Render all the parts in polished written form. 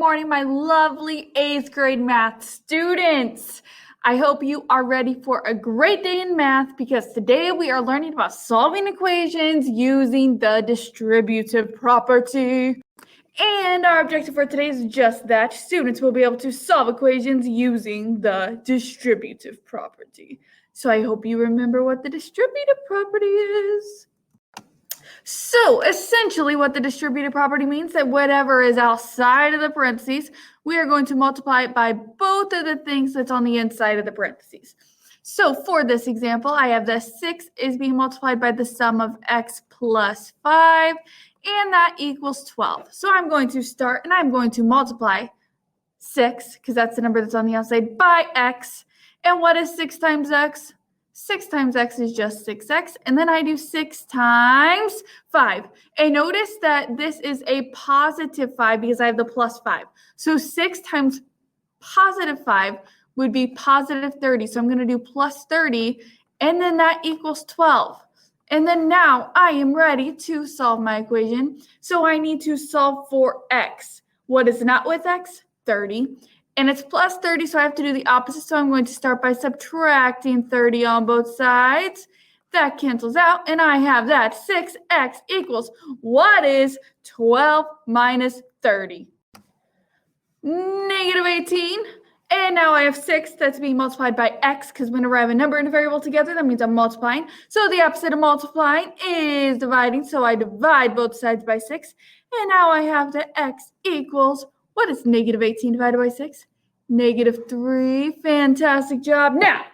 morning, my lovely 8th grade math students. I hope you are ready for a great day in math because today we are learning about solving equations using the distributive property. And our objective for today is just that. Students will be able to solve equations using the distributive property. So I hope you remember what the distributive property is. So essentially what the distributive property means that whatever is outside of the parentheses, we are going to multiply it by both of the things that's on the inside of the parentheses. So for this example, I have the 6 is being multiplied by the sum of x plus 5, and that equals 12. So I'm going to start and I'm going to multiply 6, because that's the number that's on the outside, by x. And what is 6 times x? 6 times x is just 6x, and then I do 6 times 5. And notice that this is a positive 5 because I have the plus 5. So 6 times positive 5 would be positive 30. So I'm going to do plus 30, and then that equals 12. And then now I am ready to solve my equation. So I need to solve for x. What is not with x? 30. And it's plus 30, so I have to do the opposite. So I'm going to start by subtracting 30 on both sides. That cancels out, and I have that 6x equals, what is 12 minus 30? Negative 18. And now I have 6 that's being multiplied by x, because whenever I have a number and a variable together, that means I'm multiplying. So the opposite of multiplying is dividing. So I divide both sides by 6. And now I have that x equals, what is negative 18 divided by 6? Negative 3. Fantastic job. Now,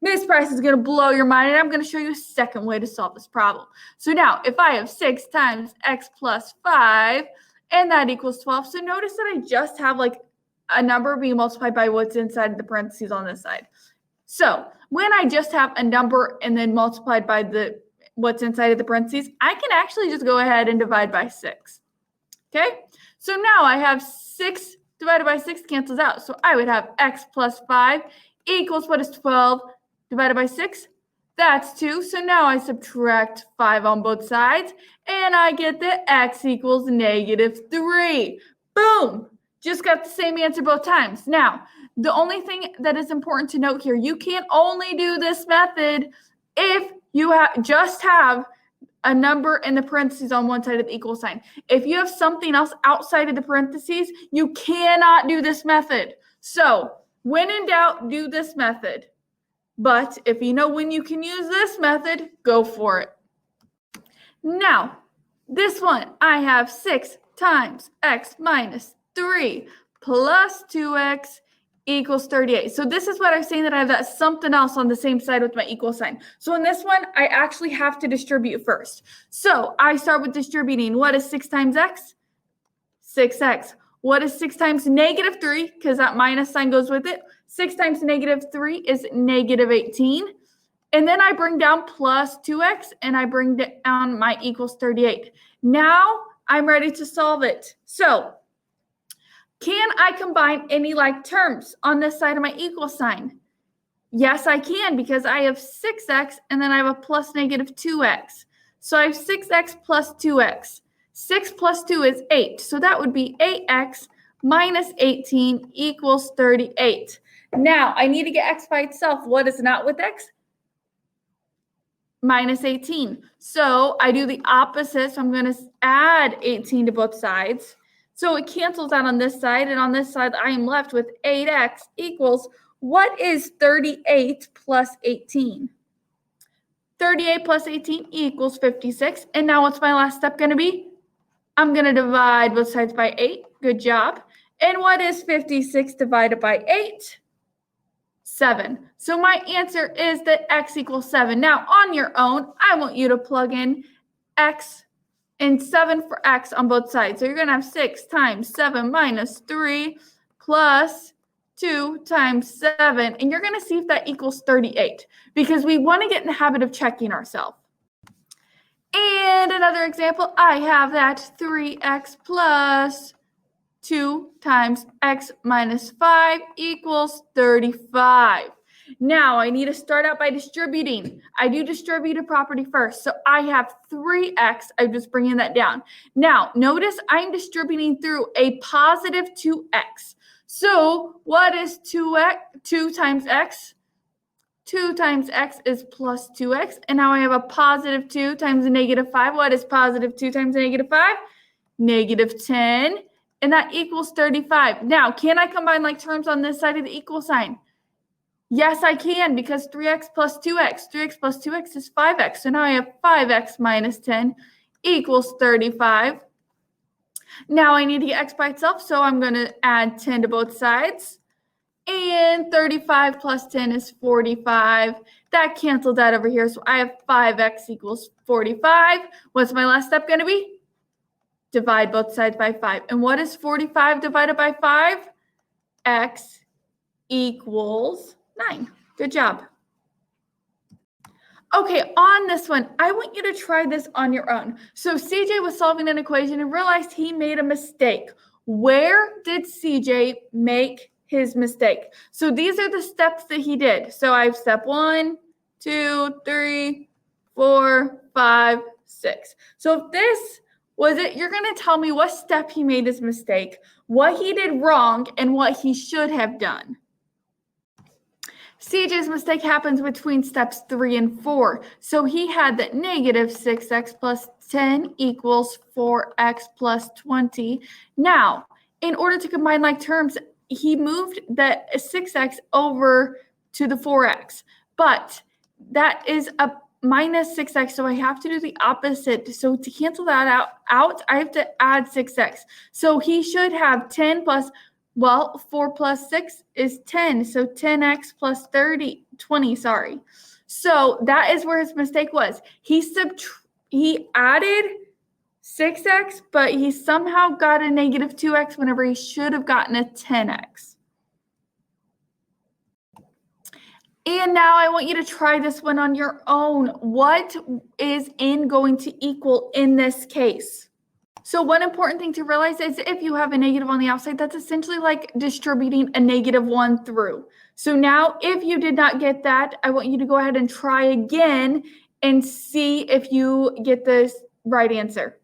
Miss Price is going to blow your mind, and I'm going to show you a second way to solve this problem. So now, if I have 6 times x plus 5, and that equals 12, so notice that I just have like a number being multiplied by what's inside the parentheses on this side. So when I just have a number and then multiplied by what's inside of the parentheses, I can actually just go ahead and divide by 6. Okay? So now I have 6 divided by 6 cancels out. So I would have x plus 5 equals, what is 12 divided by 6? That's 2. So now I subtract 5 on both sides, and I get that x equals negative 3. Boom! Just got the same answer both times. Now, the only thing that is important to note here, you can't only do this method if you just have a number in the parentheses on one side of the equal sign. If you have something else outside of the parentheses, you cannot do this method. So when in doubt, do this method. But if you know when you can use this method, go for it. Now, this one, I have 6 times x minus 3 plus 2x equals 38. So this is what I'm saying, that I have that something else on the same side with my equal sign. So in this one, I actually have to distribute first. So I start with distributing. What is 6 times x? 6x. What is 6 times negative 3? Because that minus sign goes with it. 6 times negative 3 is negative 18. And then I bring down plus 2x, and I bring down my equals 38. Now I'm ready to solve it. So can I combine any like terms on this side of my equal sign? Yes, I can, because I have 6x and then I have a plus negative 2x. So I have 6x plus 2x. 6 plus 2 is 8. So that would be 8x minus 18 equals 38. Now, I need to get x by itself. What is not with x? Minus 18. So I do the opposite. So I'm going to add 18 to both sides. So it cancels out on this side, and on this side, I am left with 8x equals, what is 38 plus 18? 38 plus 18 equals 56. And now what's my last step going to be? I'm going to divide both sides by 8. Good job. And what is 56 divided by 8? 7. So my answer is that x equals 7. Now, on your own, I want you to plug in x and 7 for x on both sides. So you're going to have 6 times 7 minus 3 plus 2 times 7. And you're going to see if that equals 38, because we want to get in the habit of checking ourselves. And another example, I have that 3x plus 2 times x minus 5 equals 35. Now I need to start out by distributing. I do distributive property first. So I have 3x. I'm just bringing that down. Now, notice I'm distributing through a positive 2x. So what is 2 times x? 2 times x is plus 2x. And now I have a positive 2 times a negative 5. What is positive 2 times a negative 5? Negative 10. And that equals 35. Now, can I combine like terms on this side of the equal sign? Yes, I can, because 3x plus 2x. 3x plus 2x is 5x. So now I have 5x minus 10 equals 35. Now I need to get x by itself, so I'm going to add 10 to both sides. And 35 plus 10 is 45. That canceled out over here, so I have 5x equals 45. What's my last step going to be? Divide both sides by 5. And what is 45 divided by 5? X equals 9. Good job. Okay, on this one, I want you to try this on your own. So CJ was solving an equation and realized he made a mistake. Where did CJ make his mistake? So these are the steps that he did. So I have step 1, 2, 3, 4, 5, 6. So if this was it, you're going to tell me what step he made his mistake, what he did wrong, and what he should have done. CJ's mistake happens between steps 3 and 4. So he had that negative 6x plus 10 equals 4x plus 20. Now, in order to combine like terms, he moved that 6x over to the 4x. But that is a minus 6x, so I have to do the opposite. So to cancel that out, I have to add 6x. So he should have 10 plus 4 plus 6 is 10. So 10x plus 20, sorry. So that is where his mistake was. He added 6x, but he somehow got a negative 2x whenever he should have gotten a 10x. And now I want you to try this one on your own. What is n going to equal in this case? So one important thing to realize is if you have a negative on the outside, that's essentially like distributing a negative 1 through. So now if you did not get that, I want you to go ahead and try again and see if you get the right answer.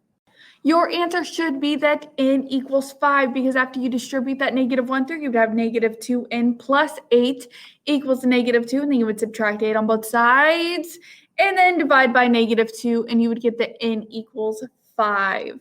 Your answer should be that n equals 5, because after you distribute that negative 1 through, you would have negative 2n plus 8 equals negative 2, and then you would subtract 8 on both sides, and then divide by negative 2, and you would get that n equals 5.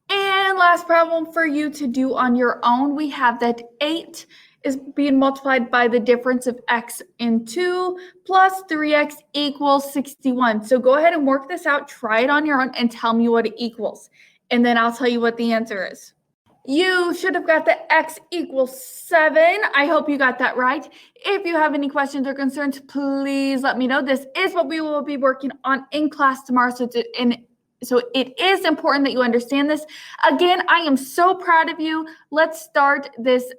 And last problem for you to do on your own, we have that 8 is being multiplied by the difference of x and 2 plus 3x equals 61. So go ahead and work this out, try it on your own, and tell me what it equals. And then I'll tell you what the answer is. You should have got the x equals 7. I hope you got that right. If you have any questions or concerns, please let me know. This is what we will be working on in class tomorrow. So it is important that you understand this. Again, I am so proud of you. Let's start this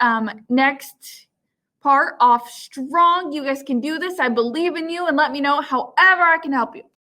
next part off strong. You guys can do this. I believe in you, and let me know however I can help you.